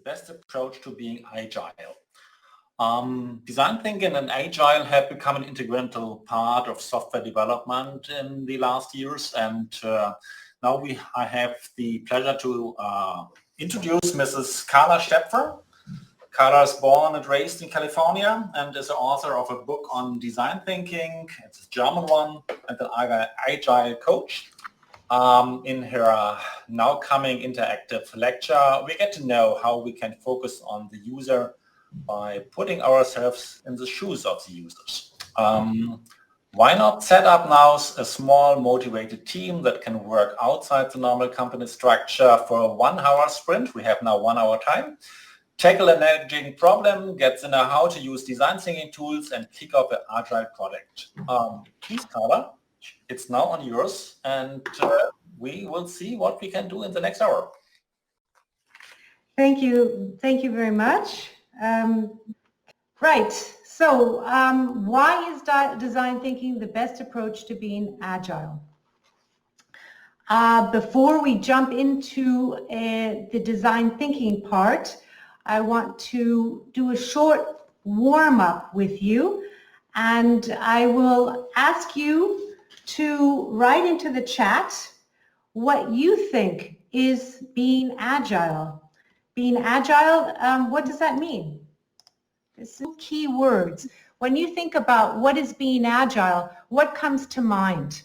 best approach to being agile. Design thinking and agile have become an integral part of software development in the last years, and now I have the pleasure to introduce Mrs. Karla Schlaepfer. Karla is born and raised in California and is the author of a book on design thinking. It's a German one, and an agile coach. In her now coming interactive lecture, we get to know how we can focus on the user by putting ourselves in the shoes of the users. Why not set up now a small motivated team that can work outside the normal company structure for a 1 hour sprint? We have now 1 hour time. Tackle a managing problem, get to know how to use design thinking tools, and kick off an agile project. Please, Karla, it's now on yours, and we will see what we can do in the next hour. Thank you very much. Right, so why is design thinking the best approach to being agile? Before we jump into the design thinking part, I want to do a short warm-up with you, and I will ask you to write into the chat what you think is being agile. Being agile, what does that mean? There's some key words. When you think about what is being agile, what comes to mind?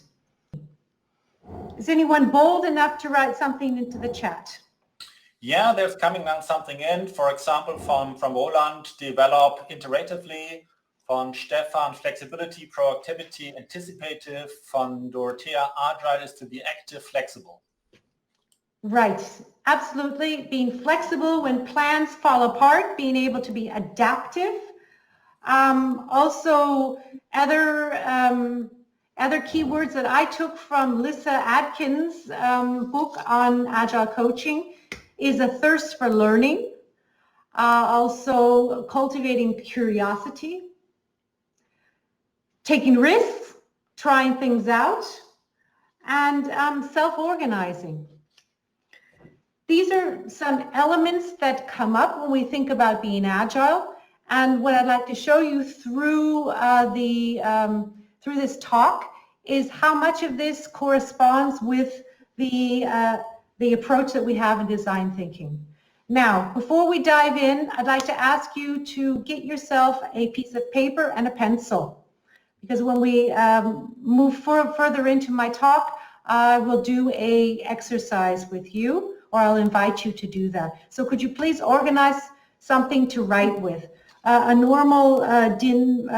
Is anyone bold enough to write something into the chat? Yeah, there's coming on something in. For example, from Roland, develop iteratively. Von Stefan, flexibility, proactivity, anticipative. Von Dorothea, agile is to be active, flexible. Right, absolutely. Being flexible when plans fall apart, being able to be adaptive. Also, other keywords that I took from Lisa Atkins' book on agile coaching is a thirst for learning, also cultivating curiosity, taking risks, trying things out, and self-organizing. These are some elements that come up when we think about being agile, and what I'd like to show you through through this talk is how much of this corresponds with the approach that we have in design thinking. Now, before we dive in, I'd like to ask you to get yourself a piece of paper and a pencil, because when we move further into my talk, I will do an exercise with you, or I'll invite you to do that. So could you please organize something to write with? A normal DIN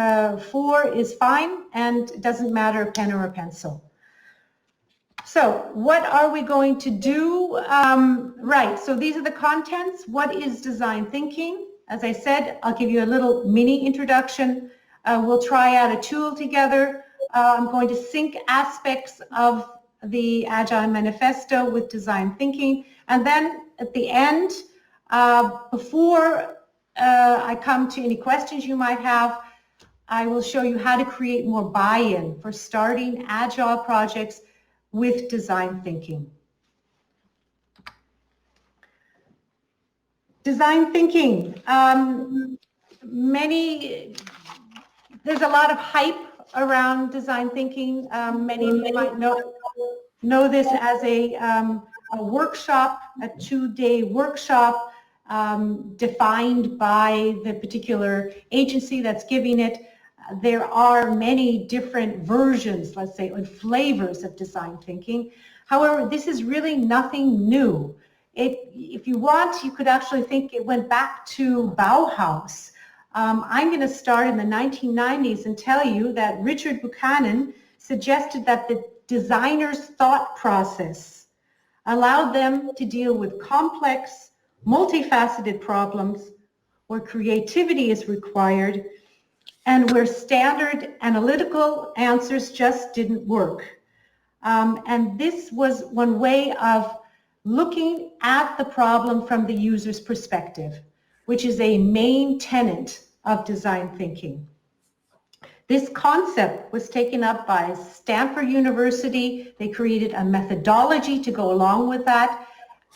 4 is fine, and it doesn't matter a pen or a pencil. So what are we going to do? Right, so these are the contents. What is design thinking? As I said, I'll give you a little mini introduction. We'll try out a tool together. I'm going to sync aspects of the Agile Manifesto with design thinking. And then at the end, before I come to any questions you might have, I will show you how to create more buy-in for starting Agile projects with design thinking. Design thinking. There's a lot of hype around design thinking. Many of you might know this as a workshop, a 2-day workshop defined by the particular agency that's giving it. There are many different versions, let's say, or flavors of design thinking. However, this is really nothing new. If you want, you could actually think it went back to Bauhaus. I'm going to start in the 1990s and tell you that Richard Buchanan suggested that the designer's thought process allowed them to deal with complex, multifaceted problems where creativity is required and where standard analytical answers just didn't work. And this was one way of looking at the problem from the user's perspective, which is a main tenet of design thinking. This concept was taken up by Stanford University. They created a methodology to go along with that.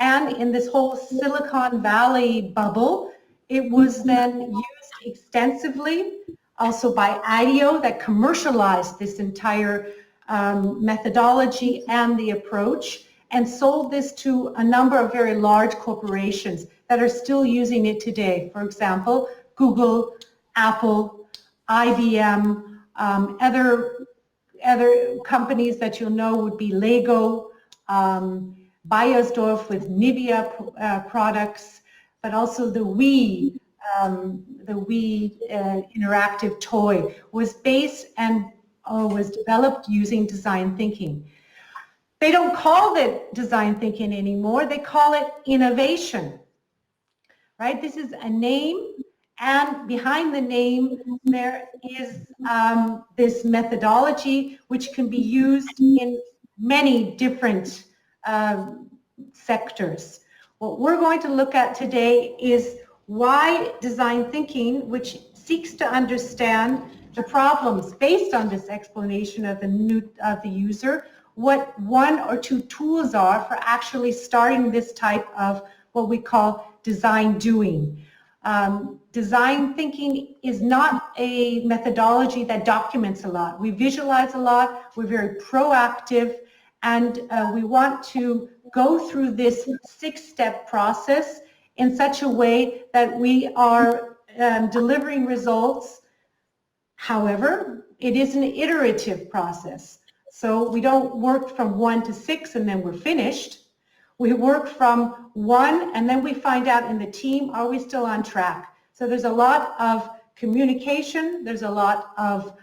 And in this whole Silicon Valley bubble, it was then used extensively, also by IDEO, that commercialized this entire methodology and the approach, and sold this to a number of very large corporations that are still using it today. For example, Google, Apple, IBM, other companies that you'll know would be Lego, Beiersdorf with Nivea products, but also the Wii interactive toy was based and was developed using design thinking. They don't call it design thinking anymore, they call it innovation, right? This is a name, and behind the name there is this methodology which can be used in many different sectors. What we're going to look at today is why design thinking, which seeks to understand the problems based on this explanation of the user, what one or two tools are for actually starting this type of what we call design doing. Design thinking is not a methodology that documents a lot. We visualize a lot, we're very proactive, and we want to go through this 6-step process in such a way that we are delivering results. However, it is an iterative process. So we don't work from 1 to 6 and then we're finished. We work from 1 and then we find out in the team, are we still on track? So there's a lot of communication, there's a lot of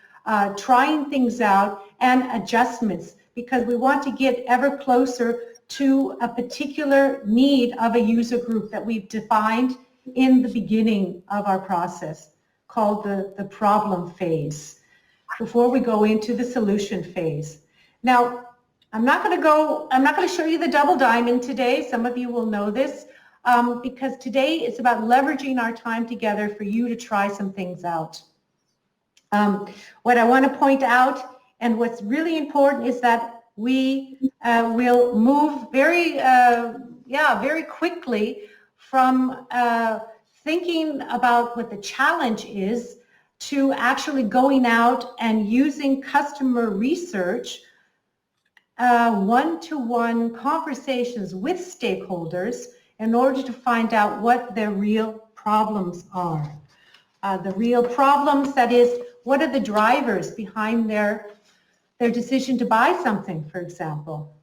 trying things out and adjustments, because we want to get ever closer to a particular need of a user group that we've defined in the beginning of our process, called the problem phase, before we go into the solution phase. Now, I'm not going to show you the double diamond today. Some of you will know this, because today it's about leveraging our time together for you to try some things out. What I want to point out, and what's really important, is that we will move very quickly from thinking about what the challenge is to actually going out and using customer research, one-to-one conversations with stakeholders in order to find out what their real problems are. The real problems, that is, what are the drivers behind their decision to buy something, for example?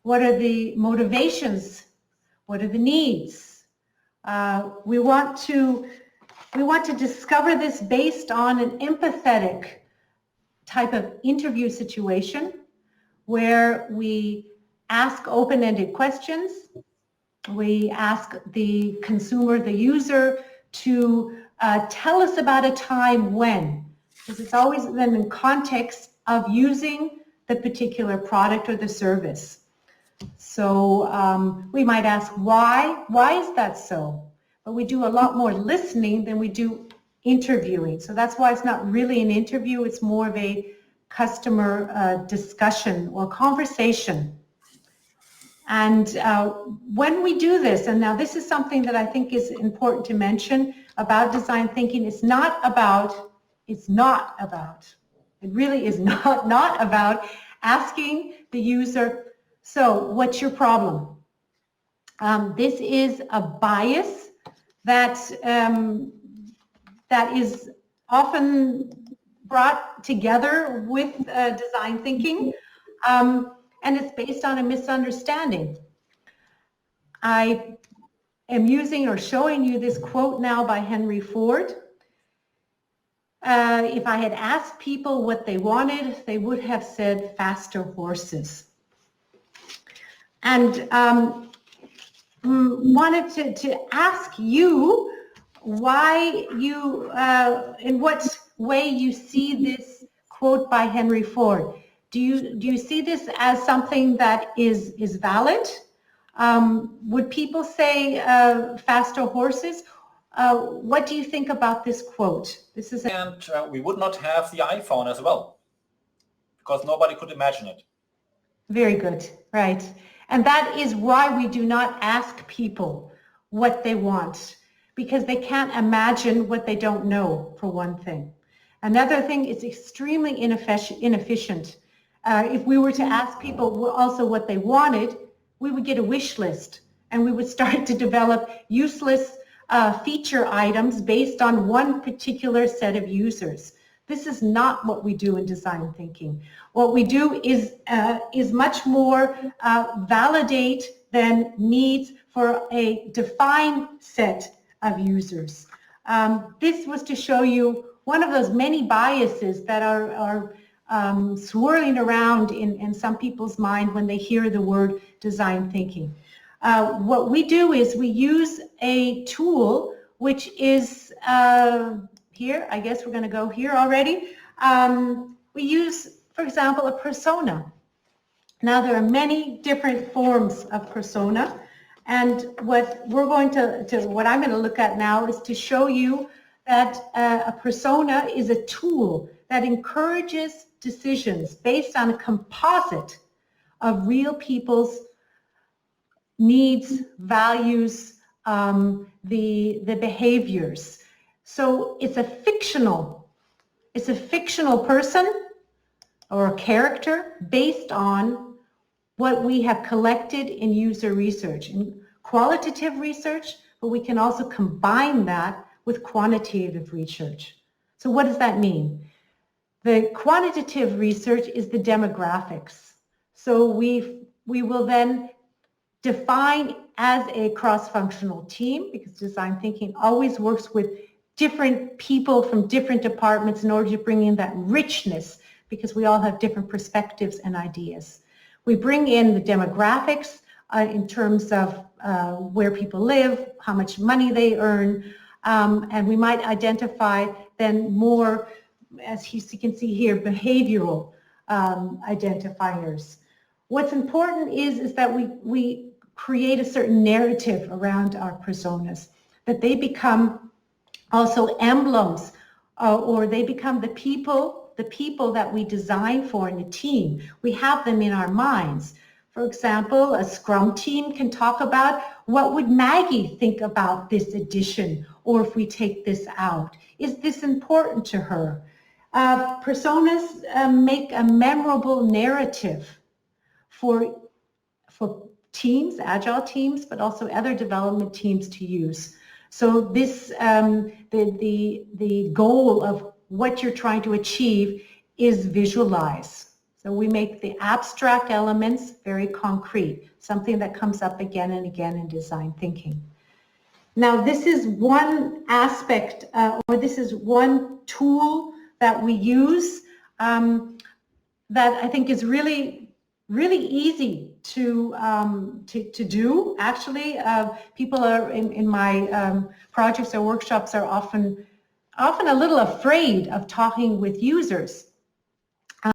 What are the motivations? What are the needs? We want to discover this based on an empathetic type of interview situation where we ask open-ended questions. We ask the consumer, the user, to tell us about a time when, because it's always then in context of using the particular product or the service. So we might ask why is that so? But we do a lot more listening than we do interviewing. So that's why it's not really an interview, it's more of a customer discussion or conversation. And when we do this, and now this is something that I think is important to mention about design thinking, it really is not about asking the user, so what's your problem? This is a bias that is often brought together with design thinking, and it's based on a misunderstanding. I am using or showing you this quote now by Henry Ford. If I had asked people what they wanted, they would have said faster horses. And wanted to ask you why you, in what way you see this quote by Henry Ford. Do you see this as something that is valid? Would people say faster horses? What do you think about this quote? This is and we would not have the iPhone as well, because nobody could imagine it. Very good, right. And that is why we do not ask people what they want, because they can't imagine what they don't know, for one thing. Another thing, is extremely inefficient. If we were to ask people also what they wanted, we would get a wish list, and we would start to develop useless feature items based on one particular set of users. This is not what we do in design thinking. What we do is much more validate than needs for a defined set of users. This was to show you one of those many biases that are swirling around in some people's mind when they hear the word design thinking. What we do is we use a tool which is here. I guess we're going to go here already. We use, for example, a persona. Now, there are many different forms of persona, and what I'm going to look at now is to show you that a persona is a tool that encourages decisions based on a composite of real people's needs, values, the behaviors. So it's a fictional person or a character based on what we have collected in user research, in qualitative research, but we can also combine that with quantitative research. So what does that mean? The quantitative research is the demographics. So we will then define as a cross-functional team, because design thinking always works with different people from different departments in order to bring in that richness, because we all have different perspectives and ideas. We bring in the demographics in terms of where people live, how much money they earn, and we might identify then more, as you can see here, behavioral identifiers. What's important is that we create a certain narrative around our personas, that they become also emblems, or they become the people that we design for in a team. We have them in our minds. For example, a Scrum team can talk about, what would Maggie think about this addition, or if we take this out? Is this important to her? Personas make a memorable narrative for teams, agile teams, but also other development teams to use. So this, the goal of what you're trying to achieve is visualize. So we make the abstract elements very concrete, something that comes up again and again in design thinking. Now, this is one aspect, or this is one tool that we use that I think is really easy to do. Actually, people are in my projects or workshops are often a little afraid of talking with users,